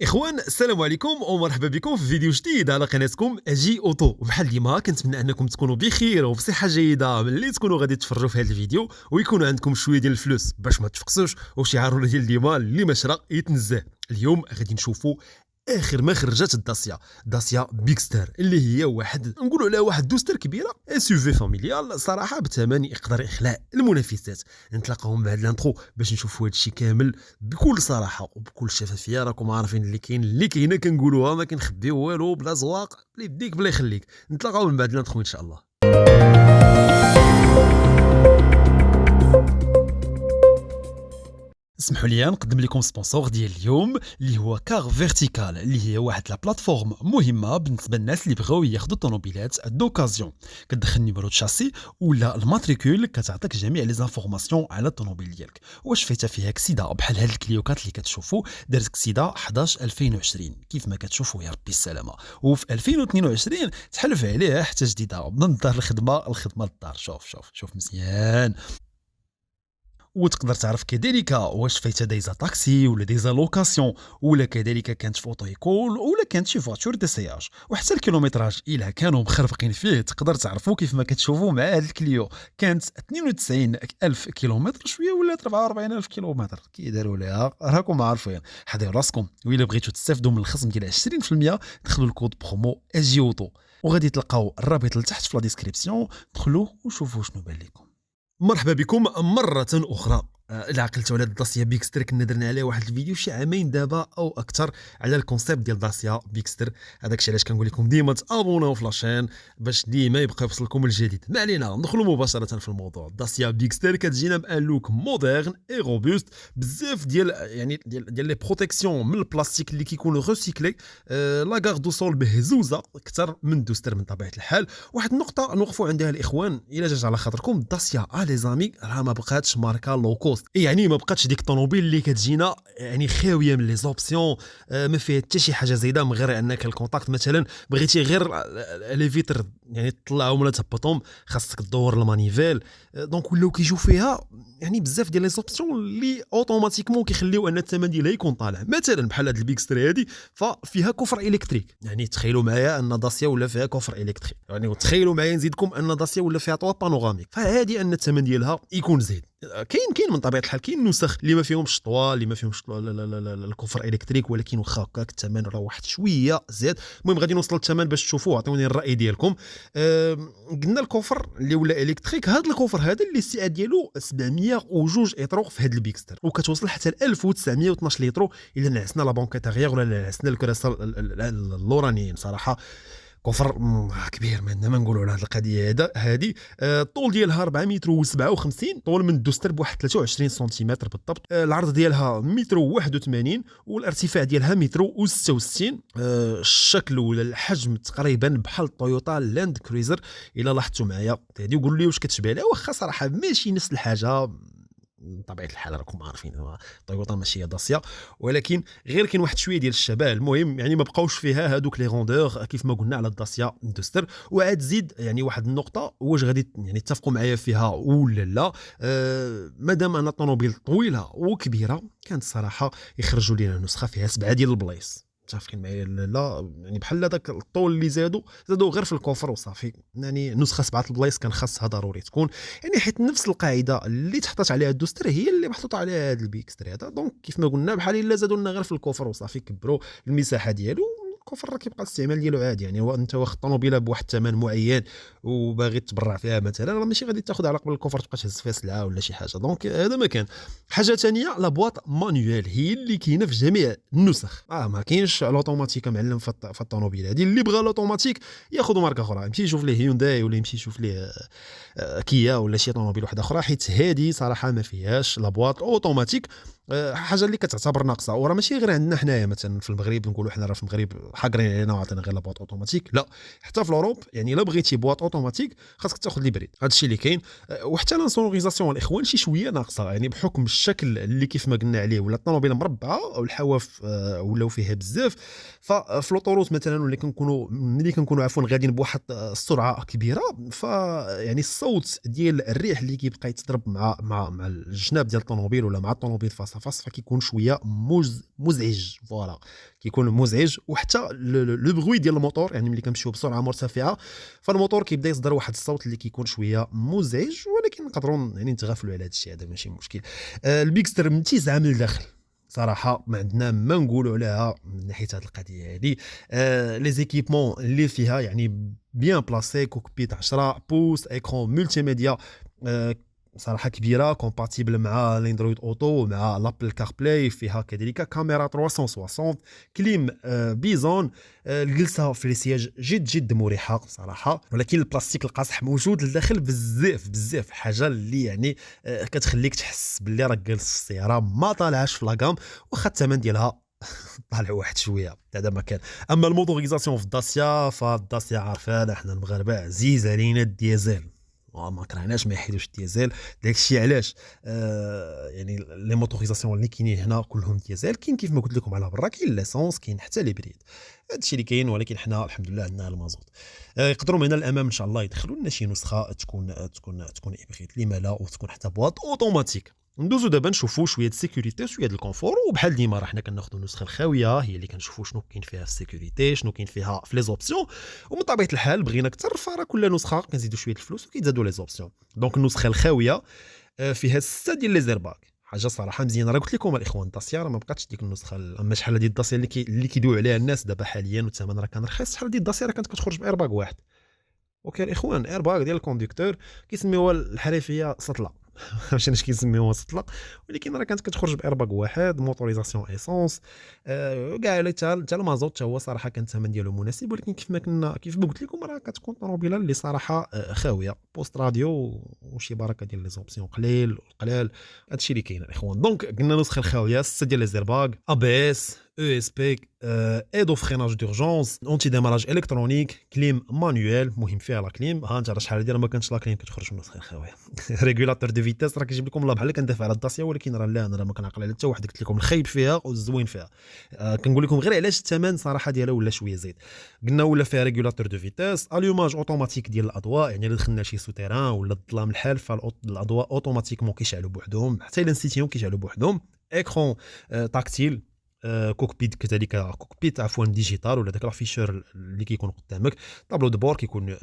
اخوان السلام عليكم ومرحبا بكم في فيديو جديد على قناتكم اجي اوتو. وبحال ديما كنتمنى انكم تكونوا بخير وبصحه جيده ملي تكونوا غادي تفرجوا في هذا الفيديو ويكون عندكم شويه ديال الفلوس باش ما تفقسوش وشعارنا ديال ديما اللي ما شرا يتنزه. اليوم غادي نشوفوا اخر ما خرجت داسيا بيكستر اللي هي نقولوا عليها واحد دوستر كبيره اس يو في فاميليال صراحه بثمن يقدر يخلع المنافسات. نتلاقاو من بعد الانترو باش نشوفوا هذا الشيء كامل بكل صراحه وبكل شفافيه. راكم عارفين اللي كاينه كنقولوها ما كنخبيو والو بلا زواق بلا يديك بلا يخليك. نتلاقاو من بعد الانترو ان شاء الله. اسمحوا لي نقدم لكم سبونسور ديال اليوم اللي هو كار فيرتيكال، اللي هي واحد لا بلاتفورم مهمه بالنسبه للناس اللي بغاو ياخذوا طوموبيلات دوكازيون. كتدخل نيميرو شاسي ولا الماتريكول، كتعطيك جميع لي زانفورماسيون على الطوموبيل ديالك. واش فايته فيها كسيده بحال هاد الكليوكات اللي كتشوفوا دارت كسيده 11 2020 كيف ما كتشوفوا يا ربي السلامه، وفي 2022 تحلف عليها حتى جديده من الدار الخدمه للدار. شوف مزيان. وتقدر تعرف كذلك واش فايته دايزا طاكسي ولا دايزا لوكاسيون، ولا كذلك كانت فوتو يكول ولا كانت شي فواتور دي سياج، وحتى الكيلومتراج الا كانوا مخرفقين فيه تقدر تعرفوا كيف ما كتشوفوا مع هاد الكليو. كانت 92 الف كيلومتر شويه ولات 44 الف كيلومتر. كي داروا ليها راكم عارفين. حضروا راسكم وإلا بغيتوا تستافدوا من الخصم ديال 20% دخلوا الكود برومو اجيوتو وغادي تلقاو الرابط لتحت في لا ديسكريبسيون. دخلوا وشوفوا شنو بان لكم. مرحبا بكم مرة أخرى. إلا عقلتوا على داسيا بيكستر كنا درنا عليه واحد الفيديو شي عامين دابا أو أكثر على الكونسيبت ديال داسيا بيكستر. هذاك الشيء علاش كنقول لكم ديما تابوناو في لاشين باش ديما يبقى يوصلكم الجديد. ما علينا ندخلوا مباشرة في الموضوع. داسيا بيكستر كتجينا بان لوك مودرن اي روبوست بزاف ديال لي بروتيكسيون من البلاستيك اللي كيكونوا ريسيكلي. لا دو سول مهزوزه اكثر من دوستر من طبيعه الحال. واحد النقطه نوقفوا عندها الاخوان الا جات على خاطركم، داسيا لي زامي راه ما بقاتش ماركه لو كوست، يعني ما بقاتش ديك الطوموبيل اللي كتجينا يعني خاويه من لي زوبسيون، ما فيها حتى شي حاجه زايده من غير انك الكونتاكت مثلا بغيتي غير لي فيتر يعني تطلعهم ولا تهبطهم خاصك تدور المانيفيل. دونك ولاو كيجيو فيها يعني بزاف ديال لي زوبسيون اللي اوتوماتيكمون كيخليو ان الثمن ديالها يكون طالع. مثلا بحال هاد البيكستري هادي ففيها كفر الكتريك، يعني تخيلوا معايا ان داسيا ولا فيها كفر الكتريك، يعني وتخيلوا معايا نزيدكم ان داسيا ولا فيها طوا بانوراميك، فهادي ان الثمن ديالها يكون زايد. كاين من طبيعه الحال كاين نسخ اللي ما فيهمش طوا اللي ما فيهمش الكفر الكتريك، ولكن واخا هكاك الثمن راه واحد شويه زاد. المهم غادي نوصل للثمن باش تشوفوا عطيوني الراي ديالكم. قلنا الكفر اللي ولا الكتريك، هذا الكفر هذا اللي السعه ديالو 702 اطرو في هذا البيكستر، وكتوصل حتى ل 1912 لتر الا نعسنا لا بونكيتاريير ولا نعسنا الكراسه اللورانيين. صراحه كفر كبير، ما نقولوا على هذه القضيه هذه. الطول ديالها 4 متر و57 طول من الدوستر بواحد 23 سنتيمتر بالضبط. العرض ديالها متر و81 والارتفاع ديالها متر و66. الشكل ولا الحجم تقريبا بحال تويوتا لاند كرويزر الا لاحظتوا معايا هذه. وقولوا لي واش كتشبه لها، واخا صراحه ماشي نفس الحاجه بطبيعه الحال راكم عارفين طويوطا ماشي هي داسيا، ولكن غير كاين واحد شويه ديال الشبه. المهم يعني ما بقاوش فيها هذوك لي روندور كيف ما قلنا على الداسيا دوستر. وعاد زيد يعني واحد النقطه واش غادي يعني تتفقوا معايا فيها ولا لا. مادام ان الطوموبيل طويله وكبيره كانت الصراحه يخرجوا لنا نسخه فيها 7 ديال البلايص. متفقين معايا لا؟ يعني بحال هذاك الطول اللي زادوا غير في الكوفر وصافي. يعني نسخه 7 البلايص كان خاصها ضروري تكون، يعني حيت نفس القاعده اللي تحطت عليها الدوستر هي اللي محطوطه عليها هذا البيكستري هذا. دونك كيف ما قلنا بحال الا زادوا لنا غير في الكوفر وصافي كبروا المساحه ديالو. الكفر راه كيبقى الاستعمال ديالو عادي، يعني انت واخد طوموبيله بواحد الثمن معين وباغي تبرع فيها مثلا، راه ماشي غادي تاخذ على قبل الكفر تبقى تهز فيها سلعه ولا شي حاجه. دونك هذا ما كان. حاجه ثانيه لا بواط مانيوال هي اللي كاينه في جميع النسخ. ما كاينش الاوتوماتيك معلم في الطوموبيل هذه. اللي بغى الاوتوماتيك ياخذ ماركه اخرى، يمشي يشوف ليه هيونداي ولا يمشي يشوف ليه كيا ولا شي طوموبيل واحده اخرى، حيت هذه صراحه ما فيهاش لا بواط اوتوماتيك. حاجه اللي كتعتبر ناقصه. وراه ماشي غير عندنا حنايا مثلا في المغرب، نقولوا حنا راه في المغرب حاقرين علينا وعطينا غير لابواط اوتوماتيك، لا حتى في الاوروب يعني الا بغيتي بواط اوتوماتيك خاصك تاخذ ليبريد. هذا الشيء اللي كاين. وحتى لانسونوريزاسيون الاخوان شي شويه ناقصه، يعني بحكم الشكل اللي كيف ما قلنا عليه، ولا الطوموبيل مربعه او الحواف ولاو فيها بزاف. ففي لوطوروت مثلا ملي كنكونوا عفوا غاديين بواحد السرعه كبيره، ف يعني الصوت ديال الريح اللي كيبقى يتضرب مع الجناب ديال الطوموبيل ولا مع الطوموبيل فاس فاس فكيكون شويه مزعج فوالا كيكون مزعج. وحتى لو بروي ديال الموتور يعني ملي كنمشيو بسرعه مرتفعه فالموتور كيبدا يصدر واحد الصوت اللي كيكون شويه مزعج، ولكن نقدروا يعني نتغافلوا على هذا الشيء، هذا ماشي مشكل. البيكستر متيزعه من الداخل صراحه، ما عندنا ما نقولوا عليها من ناحيه هذه القضيه هذه. لي زيكيبمون اللي فيها يعني بيان بلاسي، كوكبيت 10 بوس، ايكرون ملتي ميديا صراحه كبيره، كومباتيبل مع الاندرويد اوتو مع لابل كار بلاي، فيها كذلك كاميرا 360، كليم بيزون. الجلسه في السياج جد مريحه صراحه، ولكن البلاستيك القاصح موجود لداخل بزاف حاجه اللي يعني كتخليك تحس باللي راك جالس في السياره ما طالعاش في لاكام، واخا الثمن ديالها طالع واحد شويه هذا ما كان. اما الموتوريزاسيون في الداسيا، فالداسيا عارفانا احنا المغاربه عزيز علينا الديزل، ما كرهناش ما يحيدوش الديزل. داكشي علاش يعني لي موتوريزاسيون اللي كاينين هنا كلهم ديزل. كاين كيف ما قلت لكم على برا كاين ليسونس، كاين حتى لي بريد، هادشي اللي كاين. ولكن حنا الحمد لله عندنا المازوت. يقدروا من الامام ان شاء الله يدخلوا لنا شي نسخه تكون ابريد، لما لا، وتكون حتى بواط اوتوماتيك. ندوزو دابا نشوفوا شويه د السيكوريتي وشويه د الكونفور، وبحال ديما راه حنا كناخذوا النسخه الخاويه هي اللي كنشوفوا شنو كاين فيها في السيكوريتي، شنو كاين فيها في لي زوبسيون. ومن طبيعه الحال بغينا اكثر فراه كل نسخه كنزيدوا شويه الفلوس وكيتزادوا لي زوبسيون. دونك النسخه الخاويه فيها 6 ديال لي زيرباك، حاجه صراحه مزيانه. راه قلت لكم الاخوان الداسيا راه ما بقاتش ديك النسخه، اما شحال هذه الداسيا اللي كيدويو عليها الناس دابا حاليا والثمن راه كان رخيص. شحال هذه الداسيا راه كانت كتخرج بايرباك واحد. اوكي الاخوان، ايرباك ديال الكوندكتور كيسميوها الحرفيه سطله ماشي اش كيسميوها سطله، ولكن راه كانت كتخرج بايرباك واحد، موتوريزاسيون ايسونس كاع حتى المازوت حتى هو صراحه كان الثمن ديالو مناسب. ولكن كيف ما قلت لكم راه كتكون طوموبيله اللي صراحه خاويه، بوست راديو وشي بركه ديال لي زوبسيون قليل هادشي اللي كاين الاخوان. دونك قلنا نسخه الخاويه 6 ديال لي زيرباك، ا بي اس، او اس بي، ايدو فريناج دورجونس، اونتي ديماراج الكترونيك، كليم مانويل، مهم فيها لا كليم. ها انت راه شحال هادي راه ما كانش لا كليم كتخرج من النسخه الخاويه. ريغولاتور دو فيتاس راه كيجيب لكم الله بحال كندافع على الداسيا، ولكن راه لا، انا راه ما كنعقل على حتى واحد. قلت لكم الخايب فيها والزوين فيها. كنقول لكم غير علاش الثمن صراحه ديالها ولا شويه زايد. قلنا ولا فيها ريغولاتور دو فيتاس، اليوماج اوتوماتيك ديال الاضواء، يعني الا دخلنا شي سوتيران ولا الظلام الحال فالاضواء اوتوماتيكمون كيشعلوا بوحدهم، حتى الا نسيتيهم كيشعلوا بوحدهم. ايكرون تاكتيل، كوكبيت كذلك، كوكبيت عفوا ديجيتال ولا داك لافيشور اللي كيكون قدامك، طابلو دو بور كيكون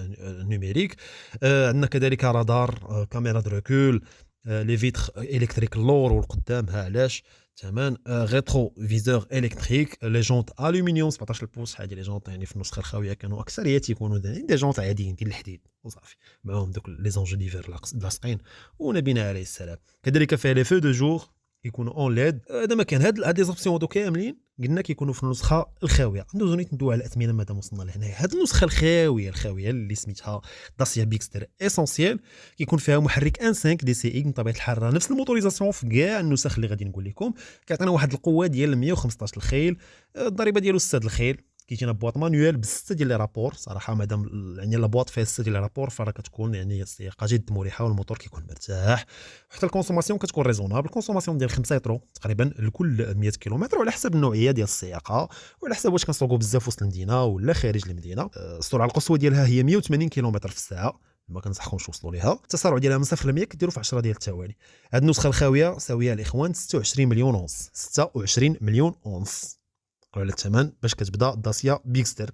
نيميريك. عندنا كذلك رادار، كاميرا دركول، لي فيتر الكتريك اللور والقدام، ها علاش تمام. ريترو فيزور الكتريك، لي جونط الومنيوم 17 بوس. هذه لي جونط يعني في النسخه الخاويه كانوا اكثريات يكونوا دي جونط عاديين ديال الحديد وصافي، معاهم دوك لي زونجو ديفير لاصقين ونبينا عليه السلام. كذلك فيها لي فو دو جور يكونوا اون ليد. هذا ما كان، هاد لي زوبسيون هادو كاملين قلنا كيكونوا في النسخه الخاويه. ندوزو ندوي على الاثمنه مادام وصلنا لهنايا. هاد النسخه الخاويه اللي سميتها داسيا بيكستر اسونسيال كيكون فيها محرك ان 5 دي سي اي من طبيعه الحال، راه نفس الموتوريزاسيون في كاع النسخ اللي غادي نقول لكم. كيعطينا واحد القوه ديال 115 الخيل، الضريبه ديالو 6 الخيل. كيجينا بواط مانويل بستة ديال لي رابور صراحه، مادام يعني البواط فيها 6 ديال لي رابور فراه كتكون يعني السياقه جد مريحه والموتور كيكون مرتاح. حتى الكونسوماسيون كتكون ريزونابل، الكونسوماسيون ديال 5 لتر تقريبا لكل 100 كيلومتر، وعلى حسب النوعيه ديال السياقه وعلى حسب واش كنسوقوا بزاف وسط المدينه ولا خارج المدينه. السرعه القصوى ديالها هي 180 كيلومتر في الساعه، ما كنصحكمش توصلوا ليها. التسارع ديالها من 0 ل 100 كديروا في 10 ديال الثواني. هاد النسخه الخاويه ساويه الاخوان 26 مليون اونص، 26 مليون اونص على الثمن باش كتبدا داسيا بيكستر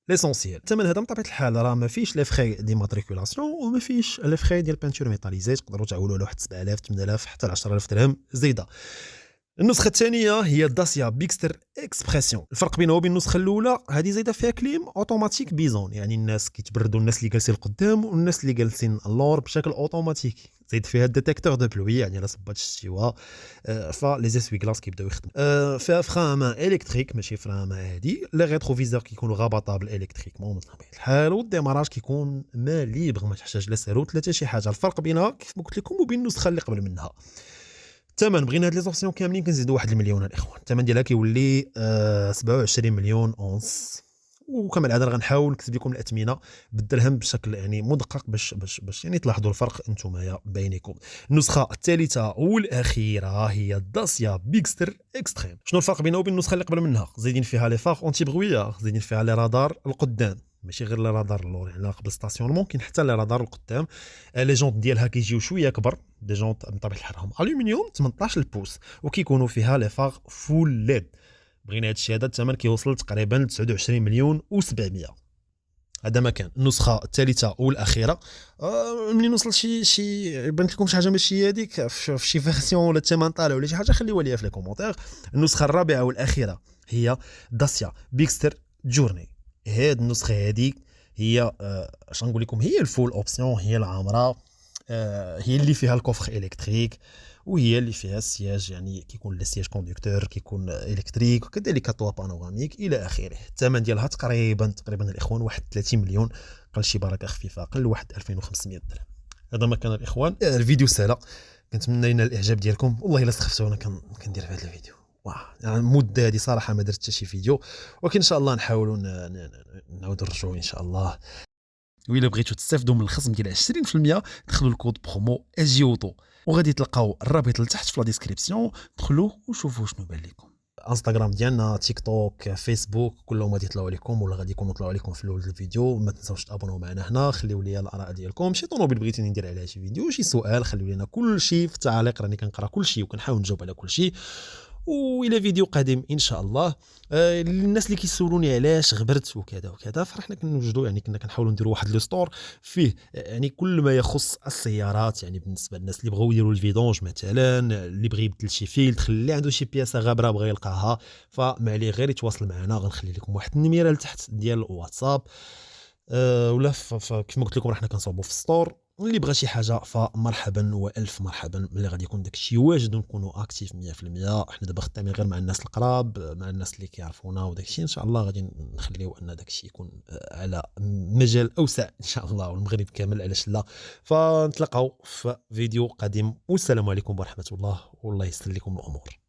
ليسونسيال. الثمن هذا بطبيعه الحال راه ما فيش لي فري دي ماتريكولاسيون وما فيش لي فري ديال بانتور ميتاليزي، تقدروا تعولوا على واحد 7000 8000 حتى 10000 درهم زايده. النسخه الثانيه هي داسيا بيكستر اكسبريسيون. الفرق بينه وبين النسخه الاولى هذه زايده فيها كليم اوتوماتيك بيزون، يعني الناس كيتبردوا، الناس اللي جالسين القدام والناس اللي جالسين اللور بشكل اوتوماتيكي. زايد فيها الديتيكتور دو بلوي، يعني الا صبات الشتيوه فلي زيسوي كلاص كيبداو يخدموا. فيها فران الكتريك ماشي فران عادي، لي ريتروفيزور كيكونوا غابطابل الكتريكمون من طبيعه الحال، والديماراج كيكون ما ليبر ما تحتاج لا سيروت لا حتى شي حاجه. الفرق بينها كيف ما قلت لكم وبين النسخه اللي قبل منها. الثمن بغينا هاد لي زوبسيون كاملين كنزيدوا 1 المليون الاخوان. الثمن ديالها كيولي 27 مليون اونص. وكما العاده غنحاول نكتب لكم الاثمنه بالدرهم بشكل يعني مدقق باش يعني تلاحظوا الفرق انتم بينكم. النسخه الثالثه والاخيره هي داسيا بيكستر اكستريم. شنو الفرق بينها وبين النسخه اللي قبل منها؟ زايدين فيها لي فار اونتي برويا، زايدين فيها لي رادار القدام، ماشي غير لي رادار اللور يعني قبل ستاسيونمون، كاين حتى لي رادار القدام. لي جونط ديالها كيجيو شويه كبر، دي جونط بطبيعه الحال هم الومنيوم 18 بوس، وكيكونوا فيها لي فاغ فول ليد. بغينا هذا الشيء، هذا الثمن كيوصل تقريبا 29 مليون و700. هذا ما كان النسخه الثالثه والاخيره. منين وصل شي بانت لكم شي حاجه ماشي هذيك في شي فيرسيون ولا الثمن طالع ولا شي حاجه، خليوها ليا في لي كومونتير. النسخه الرابعه والاخيره هي داسيا بيكستر جورني. هاد النسخه هذيك هي اش نقول لكم، هي الفول اوبسيون، هي العامره. هي اللي فيها الكوفر الكتريك، وهي اللي فيها السياج، يعني كيكون السياج كوندكتور، كيكون الكتريك، وكذلك طوا بانوراميك الى اخره. الثمن ديالها تقريبا الاخوان واحد 30 مليون، قل شي بركه خفيفه، قل واحد 2500 درهم. هذا ما كان الاخوان. الفيديو سهله، كنتمنى لنا الاعجاب ديالكم. والله الا سخفتوا انا كندير في هذا الفيديو، يعني مده هذه صراحه ما درت حتى شي فيديو، ولكن ان شاء الله نحاولوا نعاودوا نرجعوا ان شاء الله. وإلا بغيتو تستافدوا من الخصم ديال 20%، دخلوا الكود برومو اجيوطو، وغادي تلقاو الرابط لتحت في لا ديسكريبسيون، دخلوا وشوفوا شنو بان لكم. انستغرام ديالنا، تيك توك، فيسبوك، كلهم غادي يطلعوا لكم ولا غادي يكونوا طلعوا لكم في الاول الفيديو. ما تنساوش تابوناو معنا هنا، خليو لي الاراء ديالكم، شي طوموبيل بغيتوني ندير عليها شي فيديو، شي سؤال، خليو لنا كل شيء في التعاليق، راني كنقرا كل شيء وكنحاول نجاوب على كل شيء. والى فيديو قادم ان شاء الله. الناس اللي كيسولوني علاش غبرت وكذا وكذا، فرحنا كنوجدوا، يعني كنا كنحاولوا نديروا واحد لو ستور فيه يعني كل ما يخص السيارات، يعني بالنسبه للناس اللي بغاو يديروا الفيدونج مثلا، اللي بغى يبدل شي فيلتر، اللي عنده شي بياسه غابره بغى يلقاها، فما عليه غير يتواصل معنا. غنخلي لكم واحد النميره لتحت ديال الواتساب، ولا كيف ما قلت لكم حنا كنصاوبوا في الستور. اللي بغى شي حاجه فمرحبا والف مرحبا، ملي غادي يكون داكشي واجد ونكونوا اكتيف 100%. حنا دابا خدامين غير مع الناس القراب، مع الناس اللي كيعرفونا، وداكشي ان شاء الله غادي نخليو ان داكشي يكون على مجال اوسع ان شاء الله، والمغرب كامل علاش لا. فنتلاقاو في فيديو قادم، والسلام عليكم ورحمه الله، والله يسر لكم الامور.